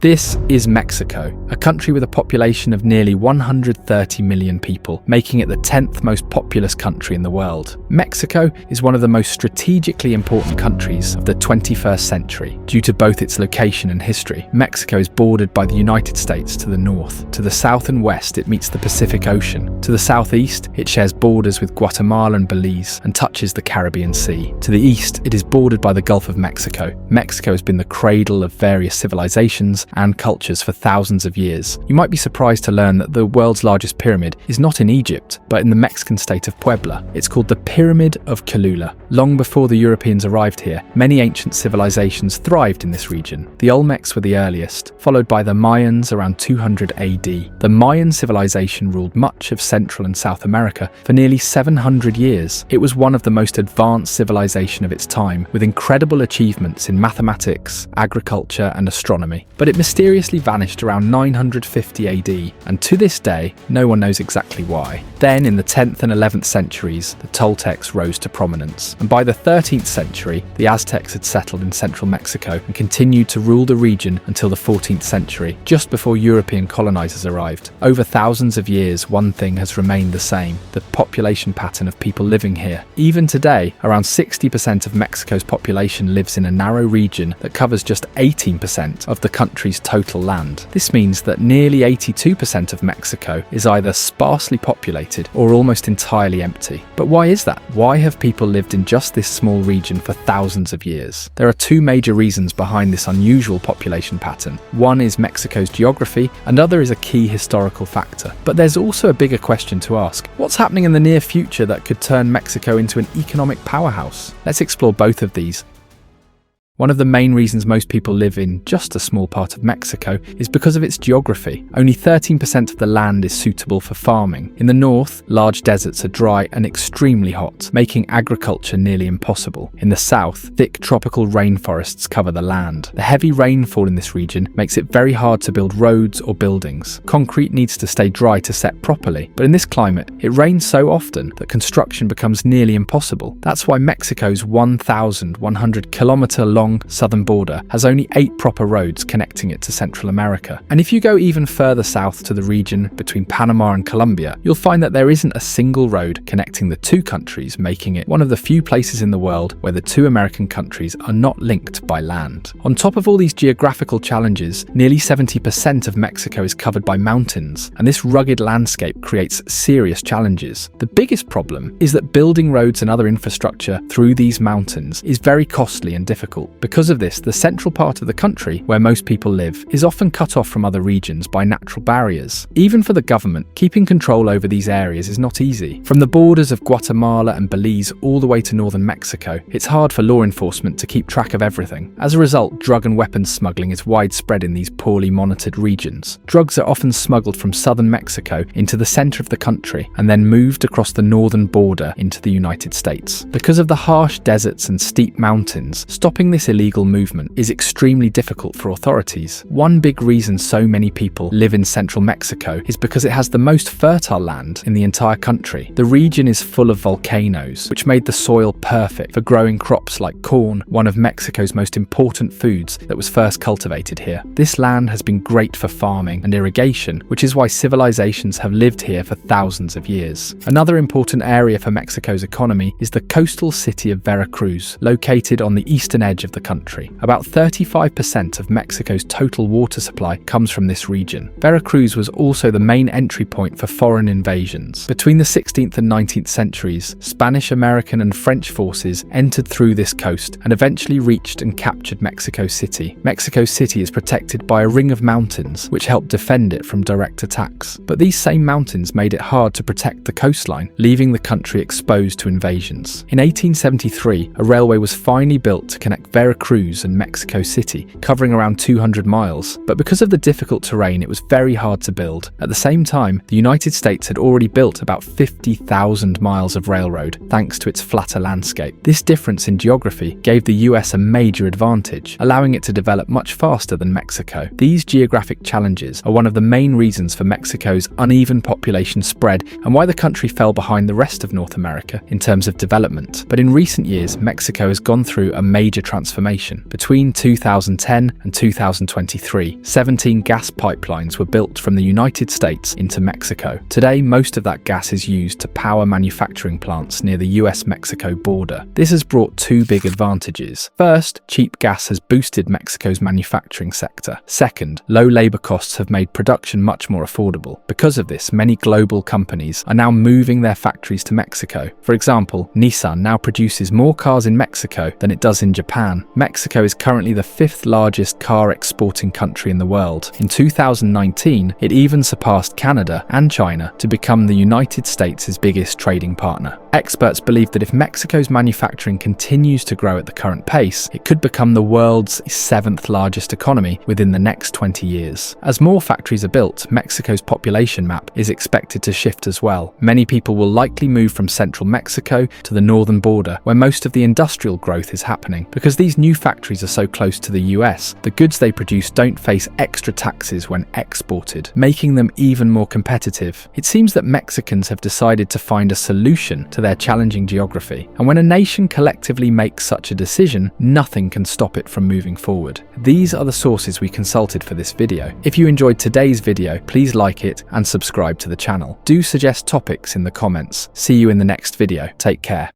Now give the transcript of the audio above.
This is Mexico, a country with a population of nearly 130 million people, making it the 10th most populous country in the world. Mexico is one of the most strategically important countries of the 21st century. Due to both its location and history, Mexico is bordered by the United States to the north. To the south and west, it meets the Pacific Ocean. To the southeast, it shares borders with Guatemala and Belize and touches the Caribbean Sea. To the east, it is bordered by the Gulf of Mexico. Mexico has been the cradle of various civilizations and cultures for thousands of years. You might be surprised to learn that the world's largest pyramid is not in Egypt, but in the Mexican state of Puebla. It's called the Pyramid of Cholula. Long before the Europeans arrived here, many ancient civilizations thrived in this region. The Olmecs were the earliest, followed by the Mayans around 200 AD. The Mayan civilization ruled much of Central and South America for nearly 700 years. It was one of the most advanced civilization of its time, with incredible achievements in mathematics, agriculture, and astronomy. But it mysteriously vanished around 950 AD, and to this day, no one knows exactly why. Then, in the 10th and 11th centuries, the Toltecs rose to prominence, and by the 13th century, the Aztecs had settled in central Mexico and continued to rule the region until the 14th century, just before European colonizers arrived. Over thousands of years, one thing has remained the same: the population pattern of people living here. Even today, around 60% of Mexico's population lives in a narrow region that covers just 18% of the country's total land. This means that nearly 82% of Mexico is either sparsely populated or almost entirely empty. But why is that? Why have people lived in just this small region for thousands of years? There are two major reasons behind this unusual population pattern. One is Mexico's geography, another is a key historical factor. But there's also a bigger question to ask. What's happening in the near future that could turn Mexico into an economic powerhouse? Let's explore both of these. One of the main reasons most people live in just a small part of Mexico is because of its geography. Only 13% of the land is suitable for farming. In the north, large deserts are dry and extremely hot, making agriculture nearly impossible. In the south, thick tropical rainforests cover the land. The heavy rainfall in this region makes it very hard to build roads or buildings. Concrete needs to stay dry to set properly, but in this climate, it rains so often that construction becomes nearly impossible. That's why Mexico's 1,100-kilometer long southern border has only 8 proper roads connecting it to Central America. And if you go even further south to the region between Panama and Colombia, you'll find that there isn't a single road connecting the two countries, making it one of the few places in the world where the two American countries are not linked by land. On top of all these geographical challenges, nearly 70% of Mexico is covered by mountains, and this rugged landscape creates serious challenges. The biggest problem is that building roads and other infrastructure through these mountains is very costly and difficult. Because of this, the central part of the country, where most people live, is often cut off from other regions by natural barriers. Even for the government, keeping control over these areas is not easy. From the borders of Guatemala and Belize all the way to northern Mexico, it's hard for law enforcement to keep track of everything. As a result, drug and weapons smuggling is widespread in these poorly monitored regions. Drugs are often smuggled from southern Mexico into the center of the country and then moved across the northern border into the United States. Because of the harsh deserts and steep mountains, stopping this illegal movement is extremely difficult for authorities. One big reason so many people live in central Mexico is because it has the most fertile land in the entire country. The region is full of volcanoes, which made the soil perfect for growing crops like corn, one of Mexico's most important foods that was first cultivated here. This land has been great for farming and irrigation, which is why civilizations have lived here for thousands of years. Another important area for Mexico's economy is the coastal city of Veracruz, located on the eastern edge of the country. About 35% of Mexico's total water supply comes from this region. Veracruz was also the main entry point for foreign invasions. Between the 16th and 19th centuries, Spanish, American, and French forces entered through this coast and eventually reached and captured Mexico City. Mexico City is protected by a ring of mountains, which helped defend it from direct attacks. But these same mountains made it hard to protect the coastline, leaving the country exposed to invasions. In 1873, a railway was finally built to connect Veracruz and Mexico City, covering around 200 miles, but because of the difficult terrain, it was very hard to build. At the same time, the United States had already built about 50,000 miles of railroad, thanks to its flatter landscape. This difference in geography gave the US a major advantage, allowing it to develop much faster than Mexico. These geographic challenges are one of the main reasons for Mexico's uneven population spread and why the country fell behind the rest of North America in terms of development. But in recent years, Mexico has gone through a major transformation information. Between 2010 and 2023, 17 gas pipelines were built from the United States into Mexico. Today, most of that gas is used to power manufacturing plants near the US-Mexico border. This has brought two big advantages. First, cheap gas has boosted Mexico's manufacturing sector. Second, low labor costs have made production much more affordable. Because of this, many global companies are now moving their factories to Mexico. For example, Nissan now produces more cars in Mexico than it does in Japan. Mexico is currently the fifth largest car exporting country in the world. In 2019, it even surpassed Canada and China to become the United States' biggest trading partner. Experts believe that if Mexico's manufacturing continues to grow at the current pace, it could become the world's seventh largest economy within the next 20 years. As more factories are built, Mexico's population map is expected to shift as well. Many people will likely move from central Mexico to the northern border, where most of the industrial growth is happening. Because these new factories are so close to the US, the goods they produce don't face extra taxes when exported, making them even more competitive. It seems that Mexicans have decided to find a solution to their challenging geography, and when a nation collectively makes such a decision, nothing can stop it from moving forward. These are the sources we consulted for this video. If you enjoyed today's video, please like it and subscribe to the channel. Do suggest topics in the comments. See you in the next video. Take care.